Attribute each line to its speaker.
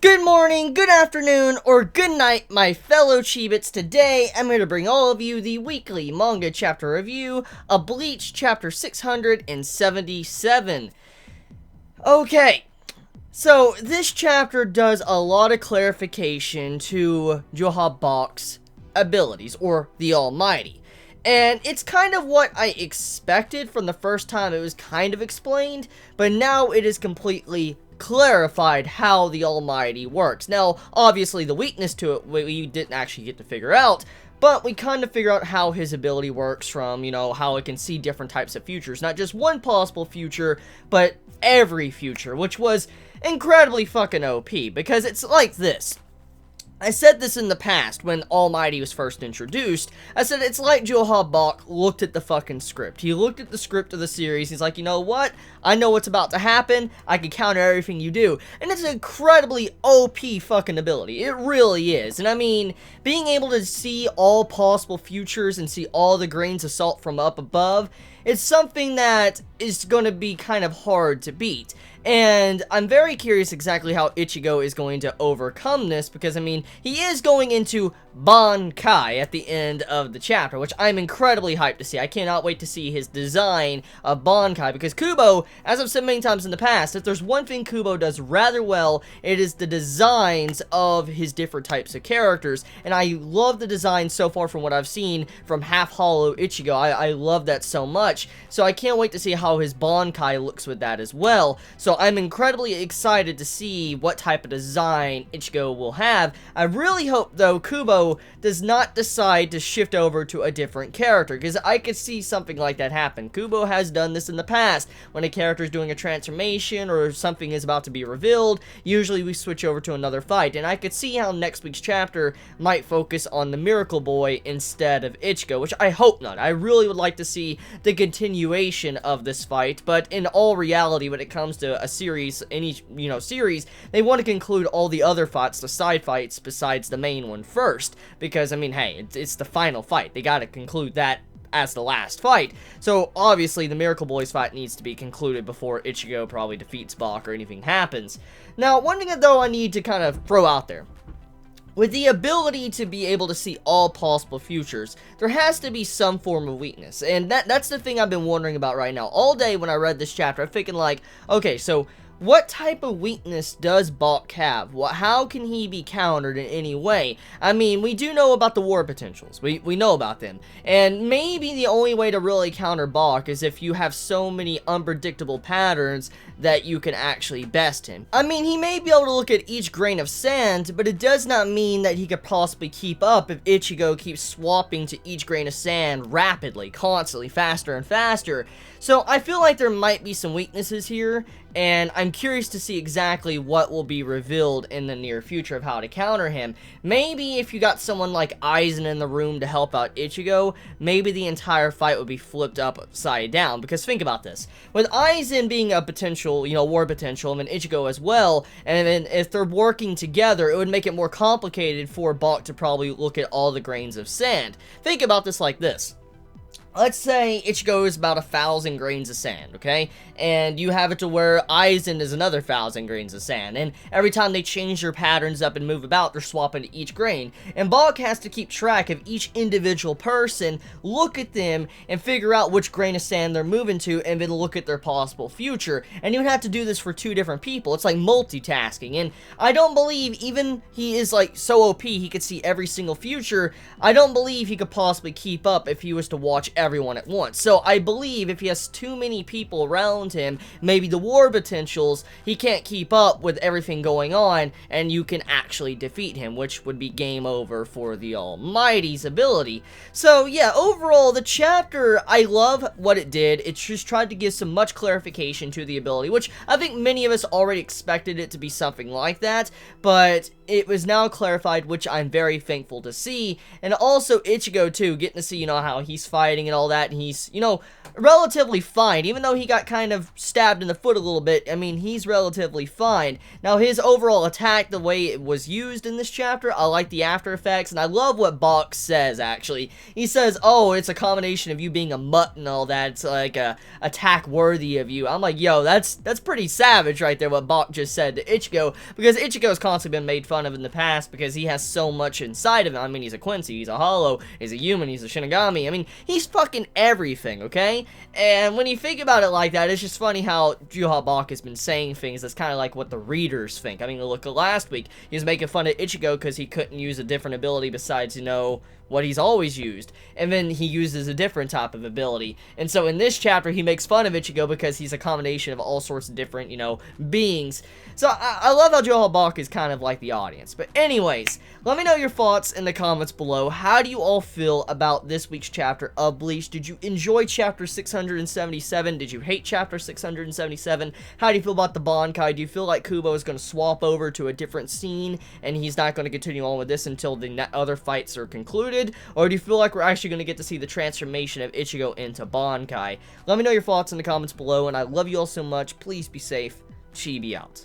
Speaker 1: Good morning, good afternoon, or good night, my fellow Chibits. Today, I'm here to bring all of you the weekly manga chapter review of Bleach chapter 677. Okay, so this chapter does a lot of clarification to Johabok's abilities, or the Almighty. And it's kind of what I expected from the first time it was kind of explained, but now it is completely clarified how the Almighty works. Now, obviously the weakness to it we didn't actually get to figure out, but we kind of figure out how his ability works from, how it can see different types of futures. Not just one possible future, but every future, which was incredibly fucking OP, because it's like this. I said this in the past when Almighty was first introduced. I said it's like Johabok looked at the fucking script. He looked at the script of the series. He's like, you know what? I know what's about to happen. I can counter everything you do. And it's an incredibly OP fucking ability. It really is. And I mean, being able to see all possible futures and see all the grains of salt from up above, it's something that is going to be kind of hard to beat. And I'm very curious exactly how Ichigo is going to overcome this, because, I mean, he is going into Bankai at the end of the chapter, which I'm incredibly hyped to see. I cannot wait to see his design of Bankai, because Kubo, as I've said many times in the past, if there's one thing Kubo does rather well, it is the designs of his different types of characters, and I love the design so far from what I've seen from Half Hollow Ichigo. I love that so much, so I can't wait to see how his Bankai looks with that as well. So I'm incredibly excited to see what type of design Ichigo will have. I really hope, though, Kubo does not decide to shift over to a different character, because I could see something like that happen. Kubo has done this in the past. When a character is doing a transformation or something is about to be revealed, usually we switch over to another fight, and I could see how next week's chapter might focus on the Miracle Boy instead of Ichigo, which I hope not. I really would like to see the continuation of this fight, but in all reality, when it comes to a series, any, series, they want to conclude all the other fights, the side fights, besides the main one first, because, I mean, hey, it's the final fight. They gotta conclude that as the last fight. So, obviously, the Miracle Boy's fight needs to be concluded before Ichigo probably defeats Bach or anything happens. Now, one thing, though, I need to kind of throw out there. With the ability to be able to see all possible futures, there has to be some form of weakness, and that's the thing I've been wondering about right now. All day when I read this chapter, I'm thinking like, okay, so what type of weakness does Bach have? How can he be countered in any way? I mean, we do know about the war potentials. We know about them. And maybe the only way to really counter Bach is if you have so many unpredictable patterns that you can actually best him. I mean, he may be able to look at each grain of sand, but it does not mean that he could possibly keep up if Ichigo keeps swapping to each grain of sand rapidly, constantly, faster and faster. So I feel like there might be some weaknesses here, and I'm curious to see exactly what will be revealed in the near future of how to counter him. Maybe if you got someone like Aizen in the room to help out Ichigo, maybe the entire fight would be flipped upside down, because think about this. With Aizen being a potential, war potential, and then Ichigo as well, and then if they're working together, it would make it more complicated for Bach to probably look at all the grains of sand. Think about this like this. Let's say Ichigo is about 1,000 grains of sand, okay? And you have it to where Aizen is another 1,000 grains of sand. And every time they change their patterns up and move about, they're swapping to each grain. And Bach has to keep track of each individual person, look at them, and figure out which grain of sand they're moving to, and then look at their possible future. And you would have to do this for 2 different people. It's like multitasking. And I don't believe, even he is like so OP, he could see every single future, I don't believe he could possibly keep up if he was to watch everyone at once. So I believe if he has too many people around him, maybe the war potentials, he can't keep up with everything going on, and you can actually defeat him, which would be game over for the Almighty's ability. So yeah, overall, the chapter, I love what it did. It just tried to give some much clarification to the ability, which I think many of us already expected it to be something like that, but it was now clarified, which I'm very thankful to see. And also Ichigo too, getting to see, how he's fighting and all that, and he's, relatively fine. Even though he got kind of stabbed in the foot a little bit, I mean, he's relatively fine. Now, his overall attack, the way it was used in this chapter, I like the after effects, and I love what Box says, actually. He says, oh, it's a combination of you being a mutt and all that, it's like a attack worthy of you. I'm like, yo, that's pretty savage right there, what Bach just said to Ichigo, because Ichigo's constantly been made fun of in the past because he has so much inside of him. I mean, he's a Quincy, he's a Hollow, he's a human, he's a Shinigami. I mean, he's fucking everything, okay? And when you think about it like that, it's just funny how Juha Bach has been saying things that's kind of like what the readers think. I mean, look at last week, he was making fun of Ichigo because he couldn't use a different ability besides, what he's always used, and then he uses a different type of ability. And so in this chapter, he makes fun of Ichigo because he's a combination of all sorts of different, beings. So I love how Joel Bach is kind of like the audience. But anyways, let me know your thoughts in the comments below. How do you all feel about this week's chapter of Bleach? Did you enjoy chapter 677? Did you hate chapter 677? How do you feel about the Bankai? Do you feel like Kubo is going to swap over to a different scene and he's not going to continue on with this until the other fights are concluded? Or do you feel like we're actually going to get to see the transformation of Ichigo into Bankai? Let me know your thoughts in the comments below, and I love you all so much. Please be safe. Chibi out.